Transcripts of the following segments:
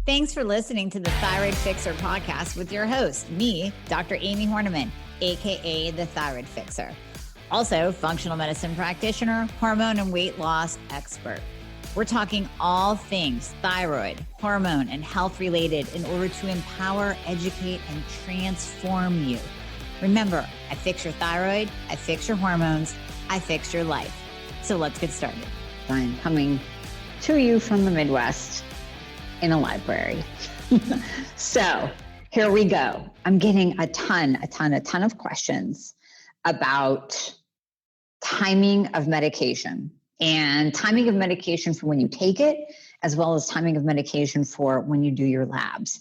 Thanks for listening to the Thyroid Fixer podcast with your host, me, Dr. Amie Hornaman, aka the Thyroid Fixer. Also, functional medicine practitioner, hormone and weight loss expert. We're talking all things thyroid, hormone, and health related in order to empower, educate, and transform you. Remember, I fix your thyroid, I fix your hormones, I fix your life. So let's get started. I'm coming to you from the Midwest in a library. So here we go. I'm getting a ton of questions about timing of medication and timing of medication for when you take it, as well as timing of medication for when you do your labs.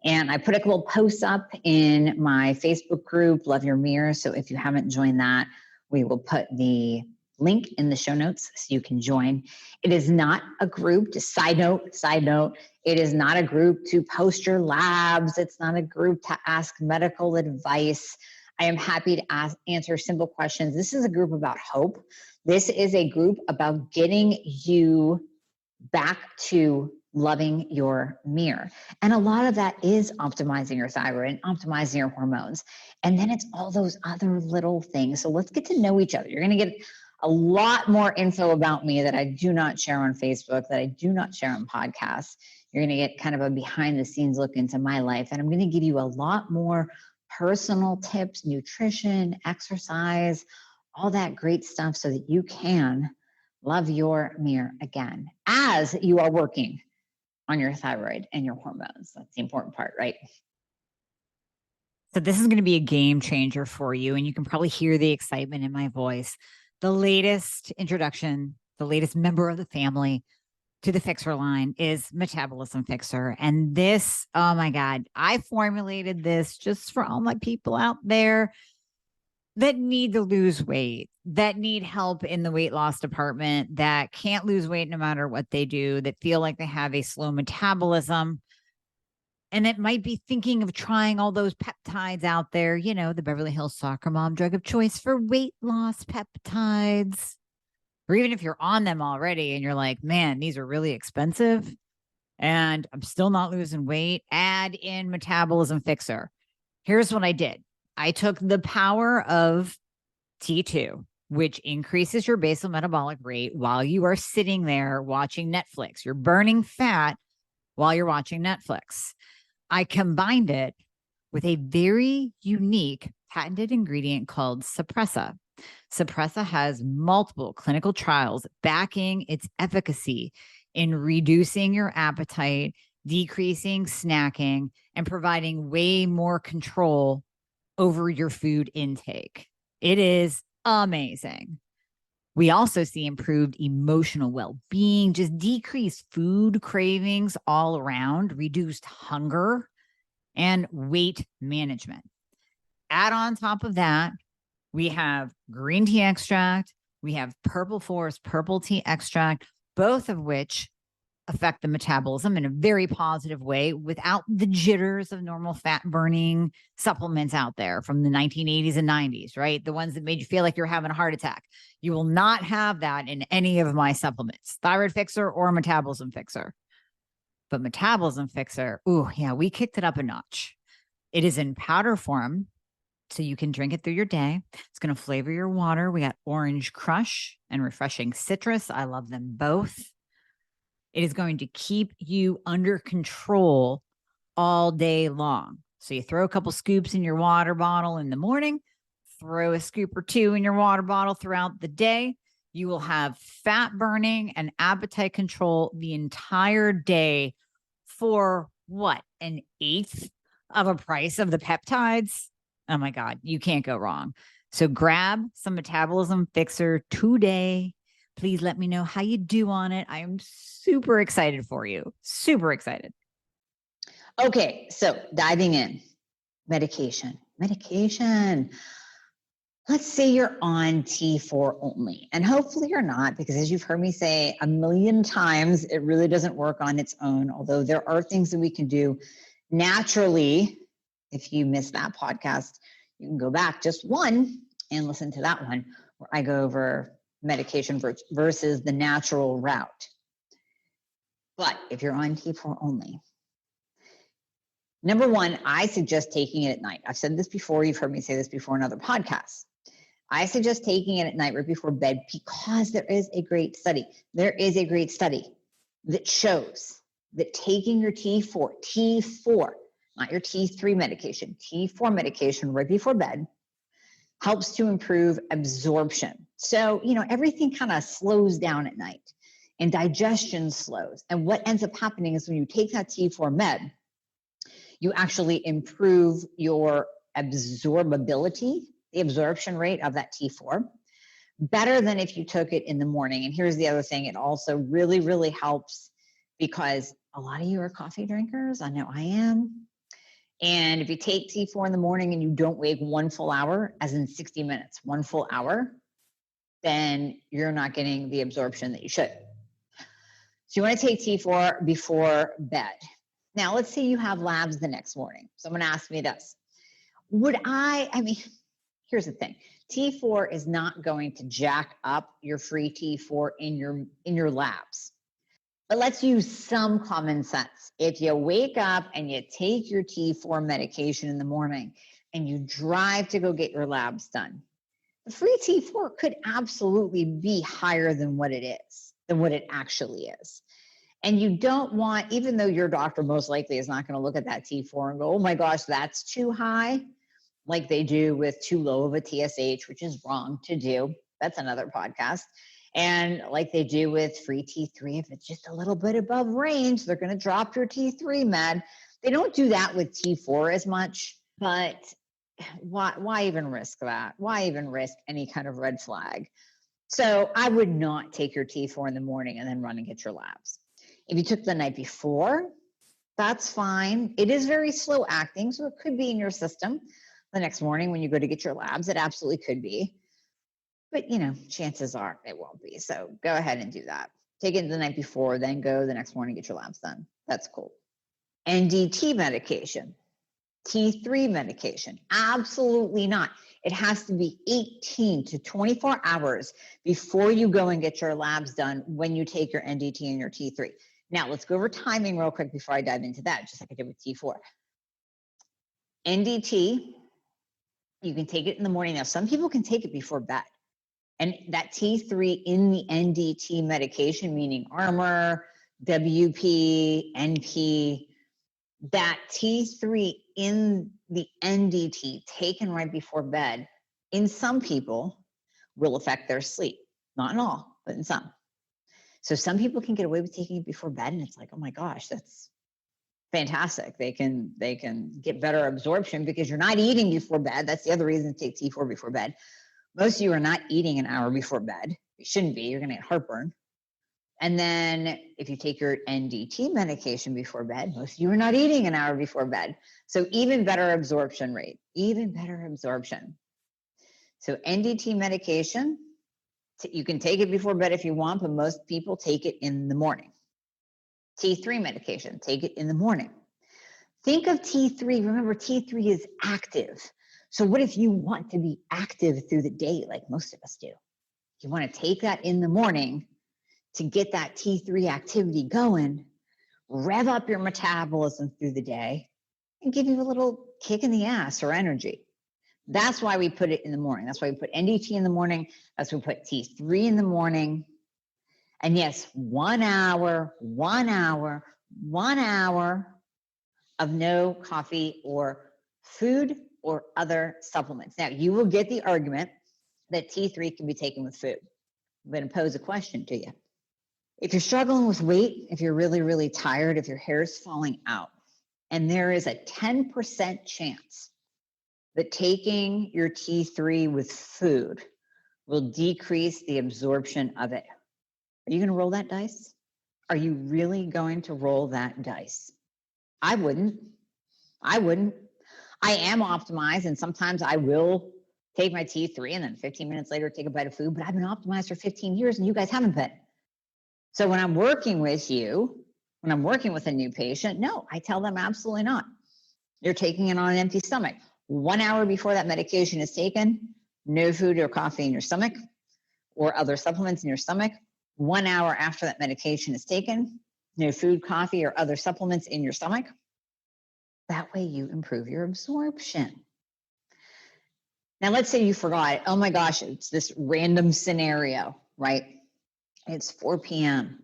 And I put a couple posts up in my Facebook group, Love Your Mirror. So if you haven't joined that, we will put the link in the show notes so you can join. It is not a group, just side note, it is not a group to post your labs. It's not a group to ask medical advice. I am happy to answer simple questions. This is a group about hope. This is a group about getting you back to loving your mirror. And a lot of that is optimizing your thyroid and optimizing your hormones. And then it's all those other little things. So let's get to know each other. You're going to get a lot more info about me that I do not share on Facebook, that I do not share on podcasts. You're going to get kind of a behind the scenes look into my life. And I'm going to give you a lot more personal tips, nutrition, exercise, all that great stuff so that you can love your mirror again as you are working on your thyroid and your hormones. That's the important part, right? So this is going to be a game changer for you, and you can probably hear the excitement in my voice. The latest introduction, the latest member of the family to the Fixer line is Metabolism Fixer. And this, oh my God, I formulated this just for all my people out there that need to lose weight, that need help in the weight loss department, that can't lose weight no matter what they do, that feel like they have a slow metabolism, and that might be thinking of trying all those peptides out there, you know, the Beverly Hills soccer mom drug of choice for weight loss peptides. Or even if you're on them already and you're like, man, these are really expensive and I'm still not losing weight, add in Metabolism Fixer. Here's what I did. I took the power of T2, which increases your basal metabolic rate while you are sitting there watching Netflix. You're burning fat while you're watching Netflix. I combined it with a very unique patented ingredient called Suppressa. Suppressa has multiple clinical trials backing its efficacy in reducing your appetite, decreasing snacking, and providing way more control over your food intake. It is amazing. We also see improved emotional well-being, just decreased food cravings all around, reduced hunger, and weight management. Add on top of that, we have green tea extract, we have purple forest purple tea extract, both of which affect the metabolism in a very positive way without the jitters of normal fat burning supplements out there from the 1980s and 90s, right? The ones that made you feel like you're having a heart attack. You will not have that in any of my supplements, Thyroid Fixer or Metabolism Fixer. But Metabolism Fixer, ooh, yeah, we kicked it up a notch. It is in powder form, so you can drink it through your day. It's going to flavor your water. We got orange crush and refreshing citrus. I love them both. It is going to keep you under control all day long. So you throw a couple scoops in your water bottle in the morning, throw a scoop or two in your water bottle throughout the day. You will have fat burning and appetite control the entire day for what? An eighth of a price of the peptides? Oh my God, you can't go wrong. So grab some Metabolism Fixer today. Please let me know how you do on it. I am super excited for you. Super excited. Okay, so diving in. Medication. Let's say you're on T4 only, and hopefully you're not, because as you've heard me say a million times, it really doesn't work on its own, although there are things that we can do naturally. If you missed that podcast, you can go back just one and listen to that one where I go over medication versus the natural route. But if you're on T4 only, Number one, I suggest taking it at night. I've said this before. You've heard me say this before in other podcasts. I suggest taking it at night right before bed because there is a great study. There is a great study that shows that taking your T4, not your T3 medication, T4 medication right before bed helps to improve absorption. So, everything kind of slows down at night and digestion slows. And what ends up happening is when you take that T4 med, you actually improve your absorbability, the absorption rate of that T4, better than if you took it in the morning. And here's the other thing. It also really, really helps because a lot of you are coffee drinkers. I know I am. And if you take T4 in the morning and you don't wait 1 full hour, as in 60 minutes, 1 full hour, then you're not getting the absorption that you should. So you want to take T4 before bed. Now, let's say you have labs the next morning. Someone asked me this. Here's the thing. T4 is not going to jack up your free T4 in your labs. But let's use some common sense. If you wake up and you take your T4 medication in the morning and you drive to go get your labs done, the free T4 could absolutely be higher than what it is, than what it actually is. And you don't want, even though your doctor most likely is not going to look at that T4 and go, oh my gosh, that's too high, like they do with too low of a TSH, which is wrong to do. That's another podcast. And like they do with free T3, if it's just a little bit above range, they're going to drop your T3 med. They don't do that with T4 as much, but why even risk that? Why even risk any kind of red flag? So I would not take your T4 in the morning and then run and get your labs. If you took the night before, that's fine. It is very slow acting, so it could be in your system the next morning when you go to get your labs. It absolutely could be. But, chances are it won't be. So go ahead and do that. Take it the night before, then go the next morning, get your labs done. That's cool. NDT medication, T3 medication, absolutely not. It has to be 18 to 24 hours before you go and get your labs done when you take your NDT and your T3. Now, let's go over timing real quick before I dive into that, just like I did with T4. NDT, you can take it in the morning. Now, some people can take it before bed. And that T3 in the NDT medication, meaning Armour, WP, NP, that T3 in the NDT taken right before bed, in some people will affect their sleep. Not in all, but in some. So some people can get away with taking it before bed, and it's like, oh my gosh, that's fantastic. They can get better absorption because you're not eating before bed. That's the other reason to take T4 before bed. Most of you are not eating an hour before bed. You shouldn't be. You're going to get heartburn. And then if you take your NDT medication before bed, most of you are not eating an hour before bed. So even better absorption rate, even better absorption. So NDT medication, you can take it before bed if you want, but most people take it in the morning. T3 medication, take it in the morning. Think of T3. Remember, T3 is active. So what if you want to be active through the day like most of us do? You want to take that in the morning to get that T3 activity going, rev up your metabolism through the day, and give you a little kick in the ass or energy. That's why we put it in the morning. That's why we put NDT in the morning. That's why we put T3 in the morning. And yes, 1 hour of no coffee or food or other supplements. Now, you will get the argument that T3 can be taken with food. I'm going to pose a question to you. If you're struggling with weight, if you're really, really tired, if your hair is falling out, and there is a 10% chance that taking your T3 with food will decrease the absorption of it, are you going to roll that dice? Are you really going to roll that dice? I wouldn't. I am optimized, and sometimes I will take my T3 and then 15 minutes later take a bite of food, but I've been optimized for 15 years and you guys haven't been. So when I'm working with you, when I'm working with a new patient, no, I tell them absolutely not. You're taking it on an empty stomach. 1 hour before that medication is taken, no food or coffee in your stomach or other supplements in your stomach. 1 hour after that medication is taken, no food, coffee, or other supplements in your stomach. That way you improve your absorption. Now, let's say you forgot, oh my gosh, it's this random scenario, right? It's 4 p.m.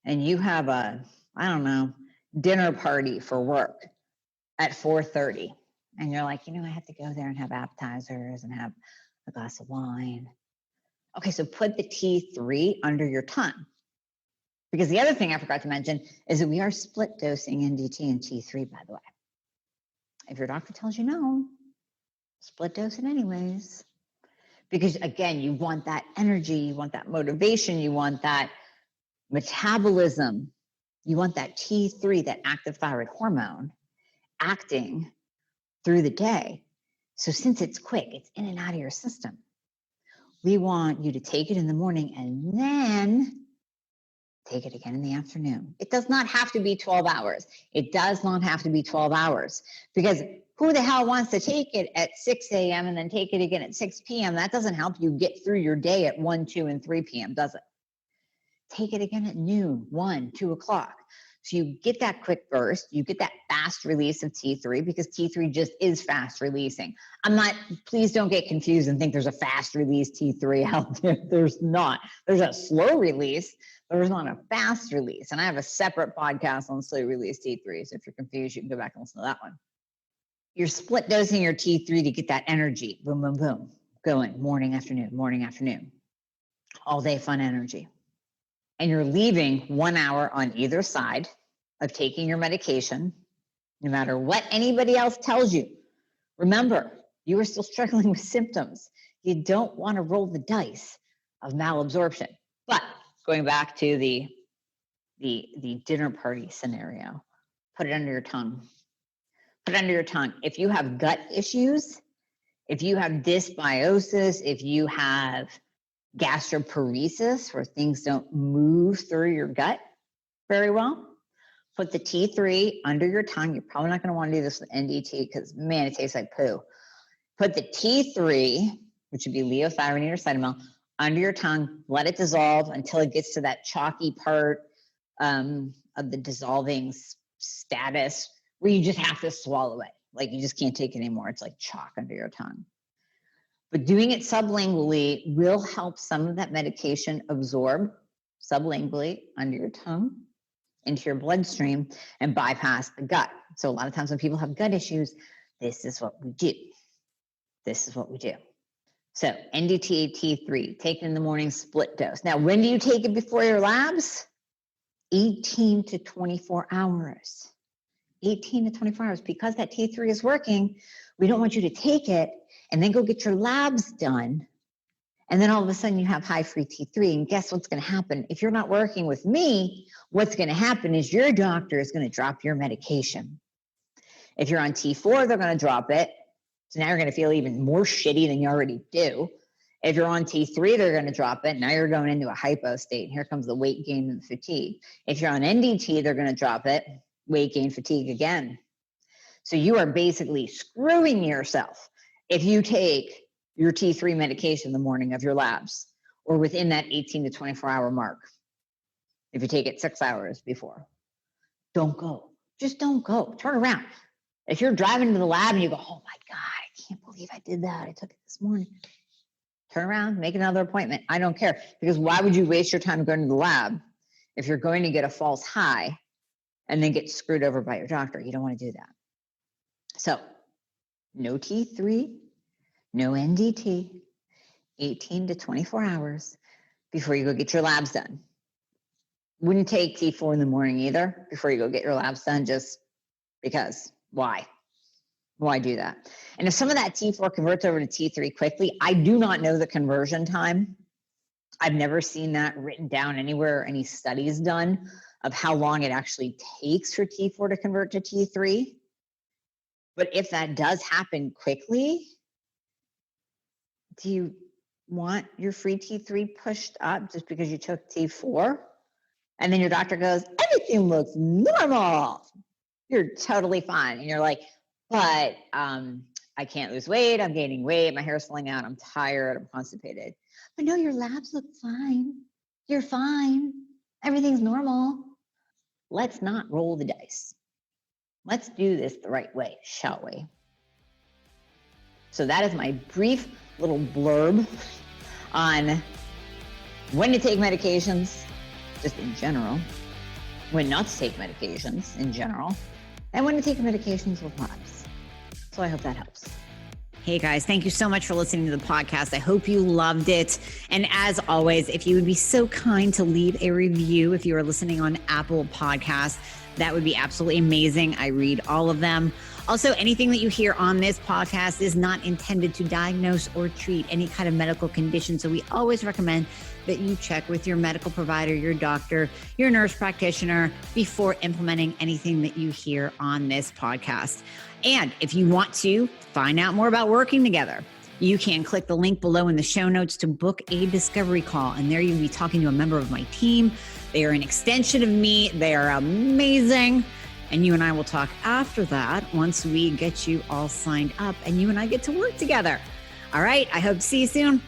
and you have a, I don't know, dinner party for work at 4:30. And you're like, I have to go there and have appetizers and have a glass of wine. Okay, so put the T3 under your tongue. Because the other thing I forgot to mention is that we are split dosing NDT and T3, by the way. If your doctor tells you no, split dose it anyways. Because again, you want that energy, you want that motivation, you want that metabolism, you want that T3, that active thyroid hormone, acting through the day. So since it's quick, it's in and out of your system. We want you to take it in the morning and then take it again in the afternoon. It does not have to be 12 hours. It does not have to be 12 hours because who the hell wants to take it at 6 a.m. and then take it again at 6 p.m.? That doesn't help you get through your day at 1, 2, and 3 p.m., does it? Take it again at noon, 1, 2 o'clock. So you get that quick burst, you get that fast release of T3 because T3 just is fast releasing. Please don't get confused and think there's a fast release T3 out there. There's not. There's a slow release. There's not a fast release. And I have a separate podcast on slow release T3. So if you're confused, you can go back and listen to that one. You're split dosing your T3 to get that energy. Boom, boom, boom. Going morning, afternoon. All day fun energy. And you're leaving 1 hour on either side of taking your medication, no matter what anybody else tells you. Remember, you are still struggling with symptoms. You don't want to roll the dice of malabsorption. But going back to the dinner party scenario, put it under your tongue. Put it under your tongue. If you have gut issues, if you have dysbiosis, if you have gastroparesis, where things don't move through your gut very well, put the T3 under your tongue. You're probably not going to want to do this with NDT because, man, it tastes like poo. Put the T3, which would be leothyronine or cytomel, under your tongue. Let it dissolve until it gets to that chalky part of the dissolving status where you just have to swallow it. Like you just can't take it anymore. It's like chalk under your tongue. But doing it sublingually will help some of that medication absorb sublingually under your tongue into your bloodstream and bypass the gut. So a lot of times when people have gut issues, this is what we do. So NDT T3, take it in the morning, split dose. Now, when do you take it before your labs? 18 to 24 hours. 18 to 24 hours. Because that T3 is working, we don't want you to take it and then go get your labs done. And then all of a sudden you have high free T3. And guess what's going to happen? If you're not working with me, what's going to happen is your doctor is going to drop your medication. If you're on T4, they're going to drop it. So now you're going to feel even more shitty than you already do. If you're on T3, they're going to drop it. Now you're going into a hypo state. And here comes the weight gain and fatigue. If you're on NDT, they're going to drop it. Weight gain, fatigue again. So you are basically screwing yourself if you take your T3 medication the morning of your labs or within that 18 to 24 hour mark. If you take it 6 hours before, don't go. Just don't go. Turn around. If you're driving to the lab and you go, oh my God, I can't believe I did that. I took it this morning. Turn around, make another appointment. I don't care. Because why would you waste your time going to the lab if you're going to get a false high and then get screwed over by your doctor? You don't want to do that. So no T3, no NDT, 18 to 24 hours before you go get your labs done. Wouldn't take T4 in the morning either before you go get your labs done, just because. Why? Why do that? And if some of that T4 converts over to T3 quickly, I do not know the conversion time. I've never seen that written down anywhere, any studies done of how long it actually takes for T4 to convert to T3. But if that does happen quickly, do you want your free T3 pushed up just because you took T4? And then your doctor goes, everything looks normal. You're totally fine. And you're like, but I can't lose weight. I'm gaining weight. My hair's falling out. I'm tired. I'm constipated. But no, your labs look fine. You're fine. Everything's normal. Let's not roll the dice. Let's do this the right way, shall we? So that is my brief little blurb on when to take medications, just in general, when not to take medications in general, and when to take medications with labs. So I hope that helps. Hey guys, thank you so much for listening to the podcast. I hope you loved it. And as always, if you would be so kind to leave a review if you are listening on Apple Podcasts, that would be absolutely amazing. I read all of them. Also, anything that you hear on this podcast is not intended to diagnose or treat any kind of medical condition. So we always recommend that you check with your medical provider, your doctor, your nurse practitioner before implementing anything that you hear on this podcast. And if you want to find out more about working together, you can click the link below in the show notes to book a discovery call. And there you'll be talking to a member of my team. They are an extension of me. They are amazing. And you and I will talk after that once we get you all signed up and you and I get to work together. All right. I hope to see you soon.